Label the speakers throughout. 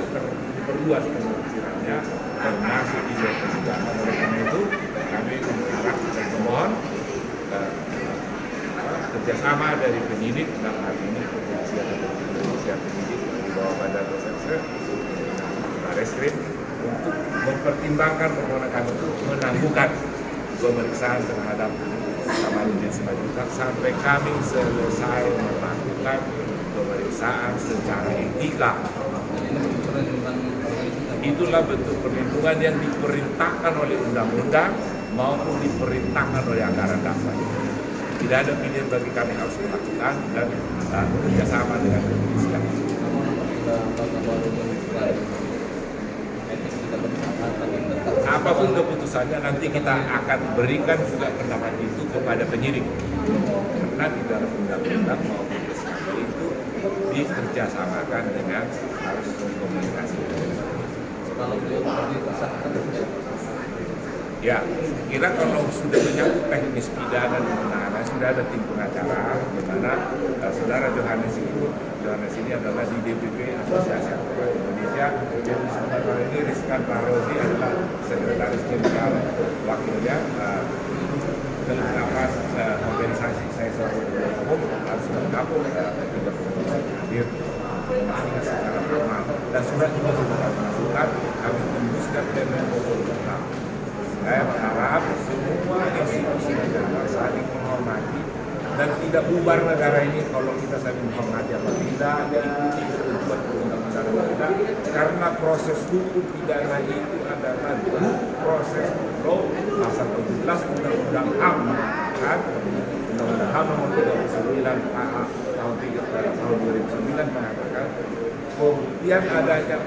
Speaker 1: juga diperluas penafsirannya, termasuk di persidangan. Oleh karena itu kami mengharap dan memohon kerjasama dari penyidik, dalam hal ini kepolisian Indonesia, penyidik di bawah Badan Reserse Barreskrim, untuk mempertimbangkan permohonan kami itu menangguhkan pemeriksaan terhadap Kamarudin Simanjuntak sampai kami selesai melakukan pemeriksaan secara etika. Itulah bentuk perlindungan yang diperintahkan oleh undang-undang maupun diperintahkan oleh anggaran dasar. Tidak ada pilihan bagi kami harus melakukan dan bekerjasama dengan kepolisian. Apapun keputusannya nanti kita akan berikan juga pendapat itu kepada penyidik, karena di dalam undang-undang maupun SKB itu dikerjasamakan dengan harus komunikasi. Ya, kira kalau sudah menyangkut teknis pidana dan penahanan sudah ada tim pengacara, di mana saudara Johannes ini adalah di DPP Asosiasi Advokat Indonesia, dan sementara ini Rizkan Bahrozi adalah sekretaris jenderal wakilnya. Kenapa organisasi saya selalu umum harus bergabung tidak hadir secara formal, dan surat juga sudah kami masukkan, kami tembuskan ke Menko Polhukam. Saya berharap semua institusi negara saling menghormati dan tidak bubar negara ini kalau kita saling menghormati apabila diikuti ketentuan perundang-undangan kita, karena proses hukum pidana itu adalah proses law. Pasal 17 Undang-Undang HAM mengatakan, Undang-Undang HAM nomor 39 tahun 2009 mengatakan pembuktian adanya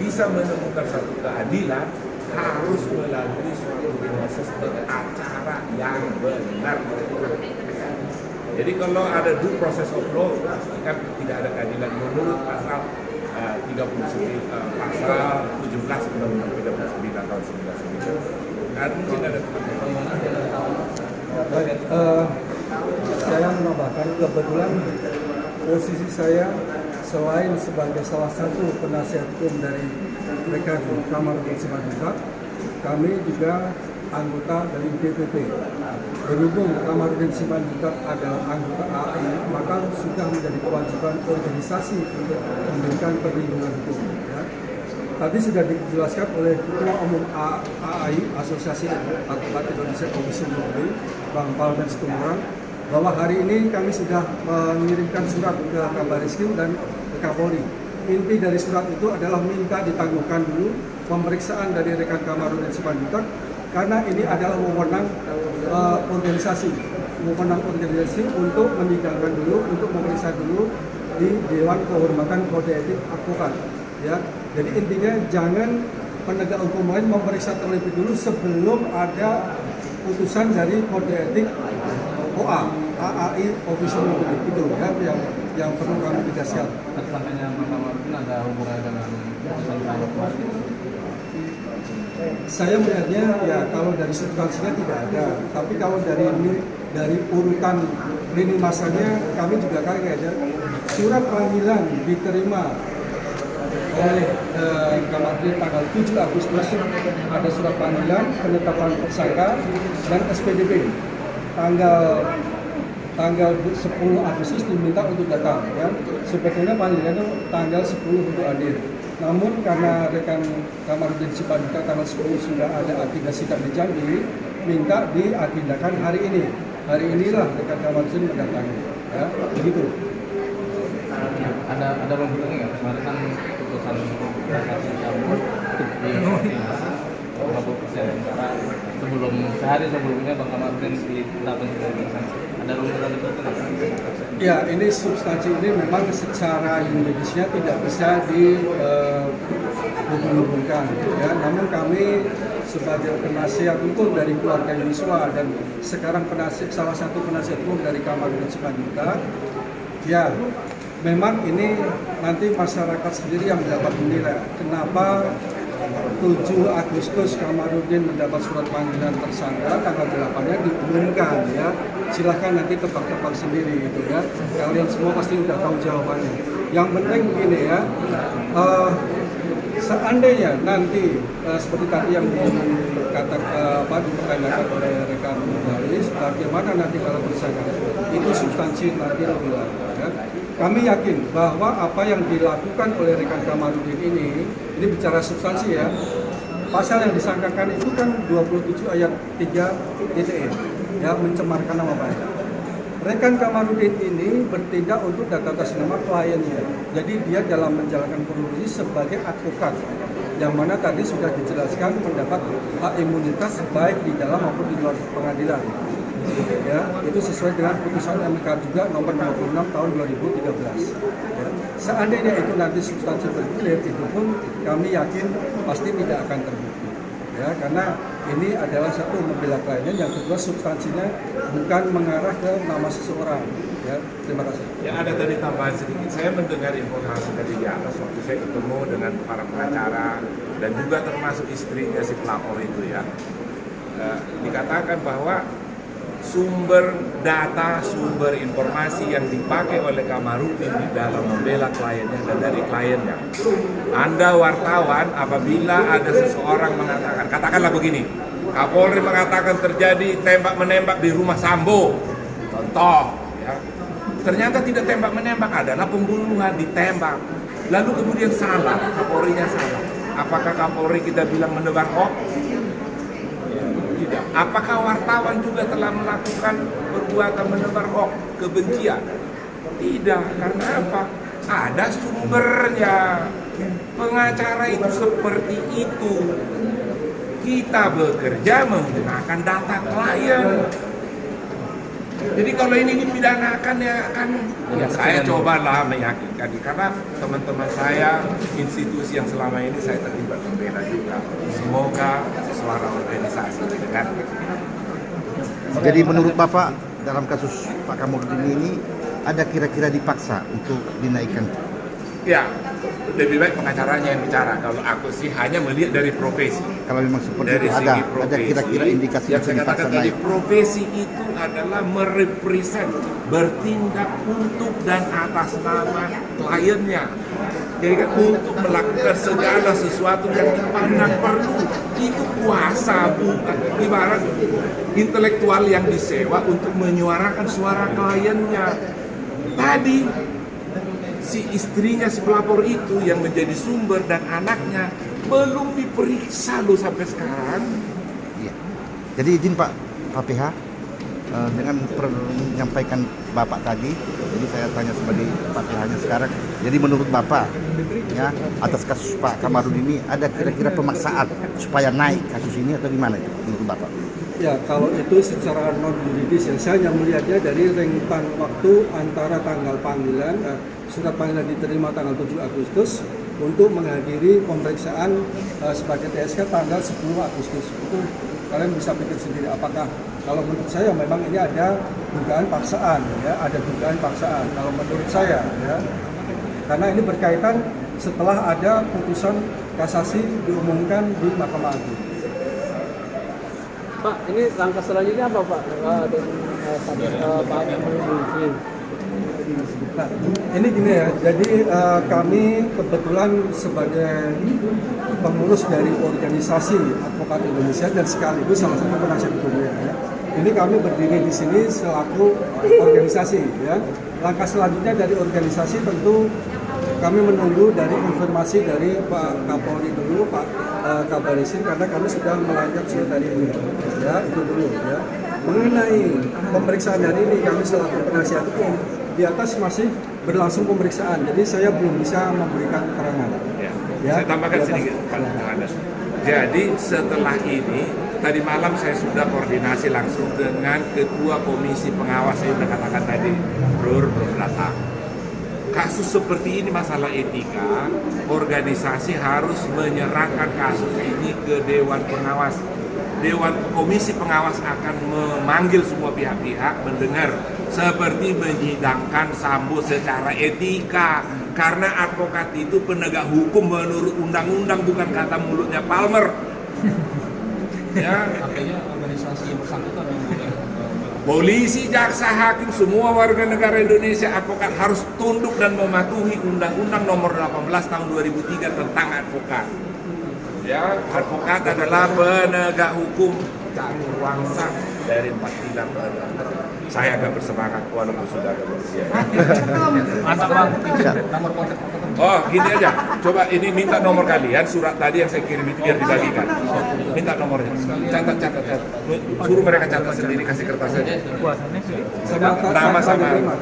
Speaker 1: bisa menemukan satu keadilan harus melalui suatu proses beracara yang benar. Jadi kalau ada due process of law, pastikan tidak ada keadilan menurut pasal 39 pasal 17 Undang-Undang 39 tahun 1999. Kan mungkin ada
Speaker 2: saya menambahkan, kebetulan posisi saya selain sebagai salah satu penasihat hukum dari rekan Kamarudin Simanjuntak, kami juga anggota dari DPP. Berhubung Kamarudin Simanjuntak adalah anggota AI, maka sudah menjadi kewajiban organisasi untuk memberikan perlindungan hukum. Ya. Tadi sudah dijelaskan oleh Ketua Umum AI, Asosiasi Advokat Indonesia Komisi Murni, Bang Palmen Situmorang, bahwa hari ini kami sudah mengirimkan surat ke Kabareskrim dan ke Kapolri. Inti dari surat itu adalah minta ditangguhkan dulu pemeriksaan dari rekan Kamarudin Simanjuntak, karena ini adalah wewenang organisasi untuk menyidangkan dulu, untuk memeriksa dulu di Dewan Kehormatan Kode Etik Advokat. Ya, jadi intinya jangan penegak hukum lain memeriksa terlebih dulu sebelum ada putusan dari Kode Etik AAI Official itu ya yang perlu kami tegaskan.
Speaker 3: Tersangkanya Kamarudin ada hubungannya dengan putusan kemarin?
Speaker 2: Saya melihatnya ya kalau dari substansinya tidak ada, tapi kalau dari urutan lini masanya kami juga kaget ya. Surat panggilan diterima oleh Kamarudin tanggal 7 Agustus, ada surat panggilan penetapan tersangka dan SPDP tanggal 10 Agustus diminta untuk datang ya. Sebetulnya panggilan itu tanggal 10 untuk hadir. Namun karena rekan Kamarudin Simanjuntak tanggal 10 sudah ada agenda sidang di Jambi, minta diagendakan hari ini. Hari inilah rekan Kamarudin mendatangi. Ya, begitu.
Speaker 3: Ada hubungannya nggak? Kemarin kan putusan kasasi cabut di 50%. Sehari sebelumnya Bang Kamarudin ditetapkan sebagai tersangka. Ada hubungan itu?
Speaker 2: Ya, ini substansi ini memang secara yuridisnya tidak bisa dihubung-hubungkan. Ya, namun kami sebagai penasihat hukum dari keluarga Yosua dan sekarang salah satu penasihat hukum dari Kamarudin Simanjuntak, ya memang ini nanti masyarakat sendiri yang dapat menilai kenapa 7 Agustus Kamarudin mendapat surat panggilan tersangka, tanggal 8-nya diumumkan ya. Silahkan nanti tebak-tebak sendiri gitu ya. Kalian semua pasti udah tahu jawabannya. Yang penting begini ya, Seandainya nanti seperti tadi yang dipertanyakan oleh rekan jurnalis, bagaimana nanti kalau persidangan itu substansi nanti lebih lanjut. Ya. Kami yakin bahwa apa yang dilakukan oleh rekan Kamarudin ini bicara substansi ya. Pasal yang disangkakan itu kan 27 ayat 3 ITE, ya, mencemarkan nama baik. Rekan Kamarudin ini bertindak untuk data atas nama kliennya. Jadi dia dalam menjalankan profesi sebagai advokat, yang mana tadi sudah dijelaskan mendapat hak imunitas baik di dalam maupun di luar pengadilan. Ya, itu sesuai dengan putusan MK juga nomor 26 tahun 2013. Ya. Seandainya itu nanti substansi bergulir, itu pun kami yakin pasti tidak akan terbukti. Ya, karena ini adalah satu membela kliennya, yang kedua substansinya bukan mengarah ke nama seseorang. Ya, terima kasih.
Speaker 1: Ya, ada tadi tambahan sedikit. Saya mendengar informasi dari di atas waktu saya ketemu dengan para pengacara dan juga termasuk istrinya si pelapor itu ya. Dikatakan bahwa sumber data, sumber informasi yang dipakai oleh Kamarudin di dalam membela kliennya dan dari kliennya. Anda wartawan, apabila ada seseorang mengatakan, katakanlah begini, Kapolri mengatakan terjadi tembak-menembak di rumah Sambo, contoh, ya. Ternyata tidak tembak-menembak, adalah pembunuhan, ditembak. Lalu kemudian salah, Kapolrinya salah. Apakah Kapolri kita bilang menebar hoax? Tidak. Apakah wartawan juga telah melakukan perbuatan menebar hoax, kebencian? Tidak. Karena apa? Ada sumbernya. Pengacara itu seperti itu. Kita bekerja menggunakan data klien. Jadi kalau ini dipidanakan ya kan, saya cobalah meyakinkan, karena teman-teman saya, institusi yang selama ini saya terlibat membela juga. Semoga suara organisasi didengar.
Speaker 4: Jadi menurut Bapak dalam kasus Pak Kamarudin ini ada kira-kira dipaksa untuk dinaikkan?
Speaker 1: Ya, lebih baik pengacaranya yang bicara. Kalau aku sih hanya melihat dari profesi.
Speaker 4: Kalau memang seperti
Speaker 1: Dari
Speaker 4: itu
Speaker 1: segi
Speaker 4: ada kira-kira indikasi
Speaker 1: yang
Speaker 4: bisa
Speaker 1: saya
Speaker 4: dipaksa
Speaker 1: katakan tadi,
Speaker 4: naik?
Speaker 1: profesi itu adalah merepresent, bertindak untuk dan atas nama kliennya. Jadi kan untuk melakukan segala sesuatu yang dipandang perlu, itu kuasa, bukan ibarat intelektual yang disewa untuk menyuarakan suara kliennya. Tadi si istrinya si pelapor itu yang menjadi sumber dan anaknya belum diperiksa loh sampai sekarang.
Speaker 4: Iya. Jadi izin Pak PH, dengan menyampaikan Bapak tadi, jadi saya tanya sebagai Pak PH-nya sekarang. Jadi menurut Bapak, ya, atas kasus Pak Kamarudin ini ada kira-kira pemaksaan supaya naik kasus ini atau gimana itu menurut Bapak?
Speaker 2: Ya, kalau itu secara non yuridis ya, saya hanya melihatnya dari rentang waktu antara tanggal panggilan, surat panggilan diterima tanggal 7 Agustus untuk menghadiri pemeriksaan sebagai TSK tanggal 10 Agustus. Itu kalian bisa pikir sendiri apakah, kalau menurut saya memang ini ada dugaan paksaan, ya, ada dugaan paksaan. Kalau menurut saya, ya, karena ini berkaitan setelah ada putusan kasasi diumumkan di Mahkamah Agung.
Speaker 5: Pak, ini langkah selanjutnya apa Pak? Pak Kamarudin.
Speaker 2: Nah, ini gini ya, jadi kami kebetulan sebagai pengurus dari organisasi Advokat Indonesia dan sekaligus salah satu penasihat hukumnya. Ya. Ini kami berdiri di sini selaku organisasi. Ya. Langkah selanjutnya dari organisasi tentu kami menunggu dari informasi dari Pak Kapolri dulu, Pak Kabar Eskrim, karena kami sudah melangkap surat dari ini. Ya, itu dulu. Ya. Mengenai pemeriksaan hari ini kami selaku penasihat hukum, di atas masih berlangsung pemeriksaan, jadi saya belum bisa memberikan keterangan.
Speaker 1: Ya, saya tambahkan sedikit Pak Johannes. Jadi setelah ini, tadi malam saya sudah koordinasi langsung dengan Ketua Komisi Pengawas yang sudah katakan tadi, belum datang. Kasus seperti ini masalah etika, organisasi harus menyerahkan kasus ini ke Dewan Pengawas. Dewan Komisi Pengawas akan memanggil semua pihak-pihak mendengar seperti menyidangkan Sambo secara etika, karena advokat itu penegak hukum menurut undang-undang, bukan kata mulutnya Palmer. Ya,
Speaker 3: Artinya organisasi yang bersangkutan yang
Speaker 1: Polisi, jaksa, hakim, semua warga negara Indonesia, advokat harus tunduk dan mematuhi Undang-Undang Nomor 18 Tahun 2003 tentang advokat. Ya, advokat adalah penegak hukum cakrawangsa dari 4 pilar. Saya agak bersemangat walaupun sudah ada berusia.
Speaker 3: Mantap bang. Nomor kontak.
Speaker 1: Oh, gini aja. Coba ini minta nomor kalian, surat tadi yang saya kirim itu biar dibagikan. Minta nomornya. Catat. Suruh mereka catat sendiri, kasih kertas aja.
Speaker 2: Sama
Speaker 1: Nama sama
Speaker 2: terima.